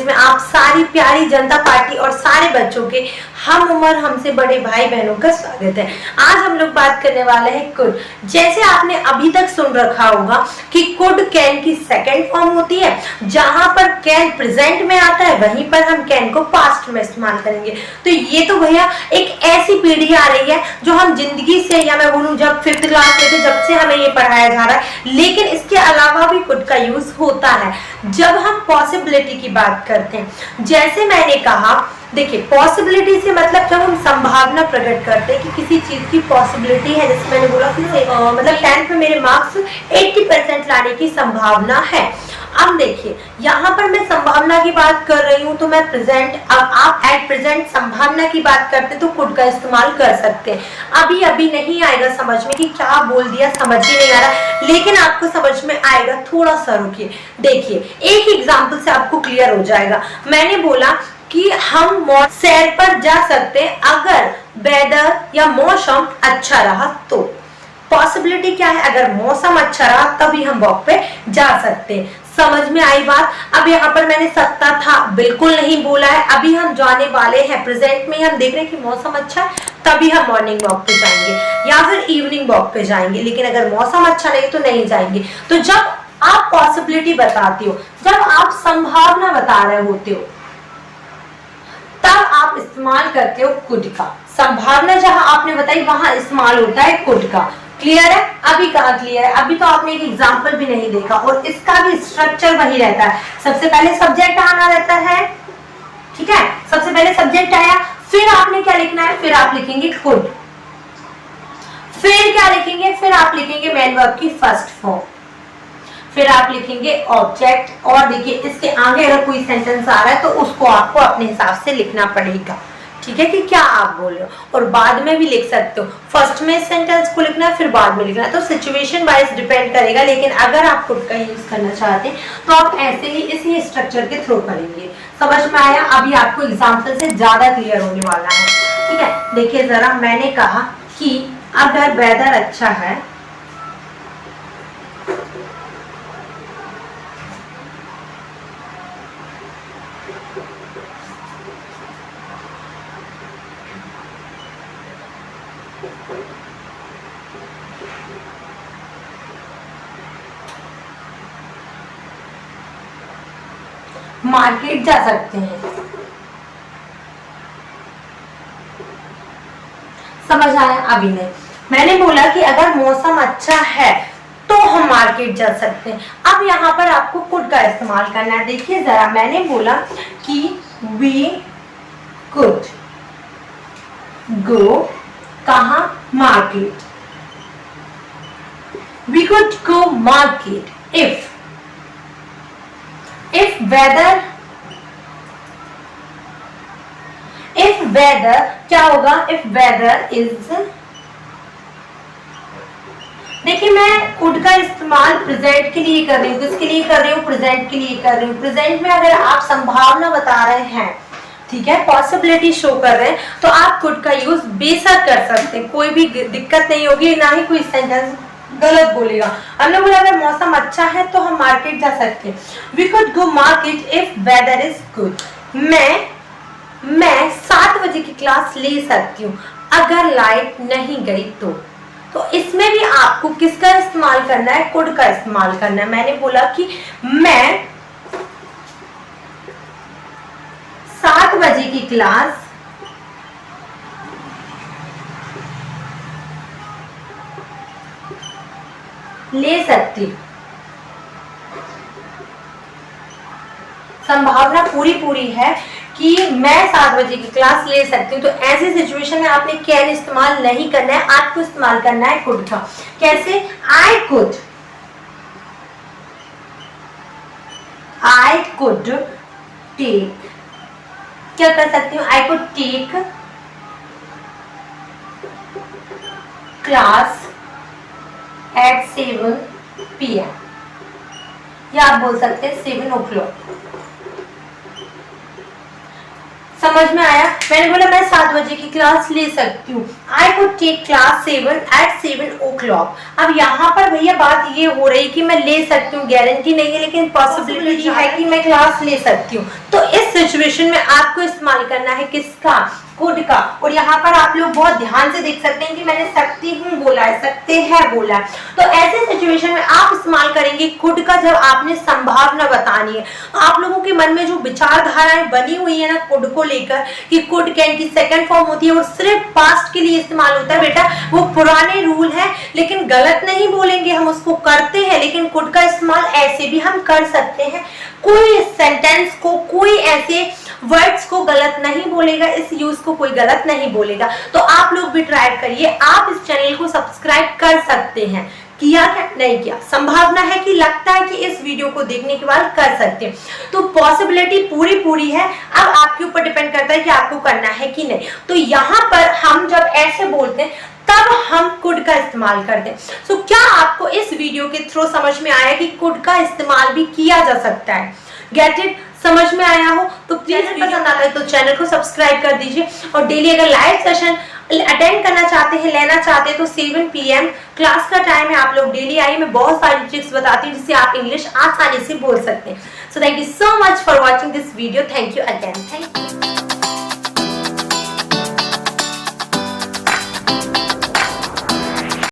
Series में आप सारी प्यारी जनता पार्टी और सारे बच्चों के हम उम्र हमसे बड़े भाई बहनों का स्वागत है। आज हम लोग बात करने वाले हैं कुड। जैसे आपने अभी तक सुन रखा होगा कि कुड कैन की सेकंड फॉर्म होती है। जहां पर कैन प्रेजेंट में आता है वहीं पर हम कैन को पास्ट में इस्तेमाल करेंगे। तो ये तो भैया एक ऐसी पीढ़ी आ रही है जो हम जिंदगी से, या मैं बोलूं जब 5th क्लास में थे जब से हमें ये पढ़ाया जा रहा है, लेकिन इसके अलावा भी कुड का यूज होता है जब हम पॉसिबिलिटी की बात करते हैं। जैसे मैंने कहा, देखिए पॉसिबिलिटी से मतलब जब हम संभावना प्रकट करते हैं कि किसी चीज की पॉसिबिलिटी है। जैसे मैंने बोला कि मतलब 10th में मेरे मार्क्स 80% लाने की संभावना है। अब देखिए यहाँ पर मैं संभावना की बात कर रही हूँ तो मैं प्रेजेंट, अब आप एट प्रेजेंट संभावना की बात करते तो कुड का इस्तेमाल कर सकते हैं। अभी नहीं आएगा समझ में कि क्या बोल दिया, समझ ही नहीं आ रहा, लेकिन आपको समझ में आएगा। थोड़ा सा रुकिए, देखिए एक एग्जाम्पल से आपको क्लियर हो जाएगा। मैंने बोला कि हम सैर पर जा सकते हैं अगर वेदर या मौसम अच्छा रहा तो। पॉसिबिलिटी क्या है, अगर मौसम अच्छा रहा तभी हम वॉक पे जा सकते हैं। समझ में आई बात। अब यहाँ पर मैंने सकता था बिल्कुल नहीं बोला है, अभी हम जाने वाले हैं, प्रेजेंट में हम देख रहे हैं कि मौसम अच्छा है तभी हम मॉर्निंग वॉक पे जाएंगे या फिर इवनिंग वॉक पे जाएंगे, लेकिन अगर मौसम अच्छा नहीं तो नहीं जाएंगे। तो जब आप पॉसिबिलिटी बताते हो, जब आप संभावना बता रहे होते हो, तब आप इस्तेमाल करते हो कुड का। संभावना जहां आपने बताई वहां इस्तेमाल होता है कुड का। क्लियर है? अभी कहाँ क्लियर है? अभी तो आपने एक एग्जांपल भी नहीं देखा और इसका भी स्ट्रक्चर वही रहता है। सबसे पहले सब्जेक्ट आना रहता है, ठीक है, सबसे पहले सब्जेक्ट आया, फिर आपने क्या लिखना है, फिर आप लिखेंगे कुड, फिर क्या लिखेंगे, फिर आप लिखेंगे मेन वर्ब की फर्स्ट फॉर्म, फिर आप लिखेंगे ऑब्जेक्ट। और देखिए इसके आगे अगर कोई सेंटेंस आ रहा है तो उसको आपको अपने हिसाब से लिखना पड़ेगा, ठीक है, कि क्या आप बोल रहे हो। और बाद में भी लिख सकते हो, फर्स्ट में सेंटेंस को लिखना है फिर बाद में लिखना है, तो सिचुएशन वाइज डिपेंड करेगा। लेकिन अगर आप कुड का यूज करना चाहते हैं तो आप ऐसे ही इसी स्ट्रक्चर के थ्रू करेंगे। समझ में आया? अभी आपको एग्जाम्पल से ज्यादा क्लियर होने वाला है, ठीक है। देखिए जरा, मैंने कहा कि अगर वेदर अच्छा है मार्केट जा सकते हैं। समझ आया? अभी नहीं। मैंने बोला कि अगर मौसम अच्छा है तो हम मार्केट जा सकते हैं। अब यहाँ पर आपको कुड का इस्तेमाल करना है। देखिए जरा, मैंने बोला कि वी कुड गो कहाँ, market. We could go market if weather क्या होगा, if weather is, देखिए मैं कुड का इस्तेमाल प्रेजेंट के लिए कर रही हूँ। किसके लिए कर रही हूँ? प्रेजेंट के लिए कर रही हूँ। प्रेजेंट में अगर आप संभावना बता रहे हैं, ठीक है, पॉसिबिलिटी शो कर रहे हैं, तो आप कुड का यूज बेशक कर सकते हैं, कोई भी दिक्कत नहीं होगी, ना ही कोई सेंटेंस गलत बोलेगा। हमने बोला अगर मौसम अच्छा है तो हम मार्केट जा सकते हैं। We could go market if weather is good. मैं 7 बजे की क्लास ले सकती हूँ अगर लाइट नहीं गई तो इसमें भी आपको किसका इस्तेमाल करना है? कुड का इस्तेमाल करना है। मैंने बोला कि मैं 7 बजे की क्लास ले सकती हूँ। संभावना पूरी है कि मैं 7 बजे की क्लास ले सकती हूँ। तो ऐसी सिचुएशन में आपने कैन इस्तेमाल नहीं करना है, आपको इस्तेमाल करना है कुड का। कैसे? आई कुड टेक, क्या कर सकती हूँ? I could take class at 7 PM, या आप बोल सकते हैं 7 o'clock। समझ में आया? मैंने बोला मैं 7 बजे की क्लास ले सकती हूँ। I could take class 7 at 7 o'clock। अब यहाँ पर भैया बात ये हो रही कि मैं ले सकती हूँ, गारंटी नहीं है लेकिन पॉसिबिलिटी है कि मैं क्लास ले सकती हूँ। तो इस सिचुएशन में आपको इस्तेमाल करना है किसका? कुड का। और यहाँ पर आप लोग बहुत ध्यान से देख सकते हैं कि मैंने सकती हूँ बोला है, सकते हैं बोला है। तो ऐसे सिचुएशन में आप इस्तेमाल करेंगे कुड का जब आपने संभावना बतानी है। आप लोगों के मन में जो विचारधाराएं बनी हुई है ना कुड को लेकर कि कुड कैन की सेकंड फॉर्म होती है और सिर्फ पास्ट के लिए इस्तेमाल होता है, बेटा वो पुराने रूल है, लेकिन गलत नहीं बोलेंगे, हम उसको करते हैं। लेकिन कुड का इस्तेमाल ऐसे भी हम कर सकते हैं। कोई सेंटेंस को, कोई ऐसे वर्ड्स को गलत नहीं बोलेगा, इस यूज को कोई गलत नहीं बोलेगा। तो आप लोग भी ट्राई करिए। आप इस चैनल को सब्सक्राइब कर सकते हैं। किया क्या? नहीं किया? संभावना है कि लगता है कि इस वीडियो को देखने के बाद कर सकते हैं। तो पॉसिबिलिटी पूरी है। अब आपके ऊपर डिपेंड करता है कि आपको करना है कि नहीं। तो यहाँ पर हम जब ऐसे बोलते हैं तब हम कुड का इस्तेमाल करते हैं। सो क्या आपको इस वीडियो के थ्रू समझ में आया कि कुड का इस्तेमाल भी किया जा सकता है? Get it? समझ में आया हो तो प्लीज पसंद आता है तो चैनल को सब्सक्राइब कर दीजिए। और डेली अगर लाइव सेशन अटेंड करना चाहते हैं, लेना चाहते हैं तो 7 PM क्लास का टाइम है। आप लोग डेली आइए, मैं बहुत सारी ट्रिक्स बताती हूँ जिससे आप इंग्लिश आसानी से बोल सकते हैं। So thank you so much for watching this video. Thank you again. Thank you.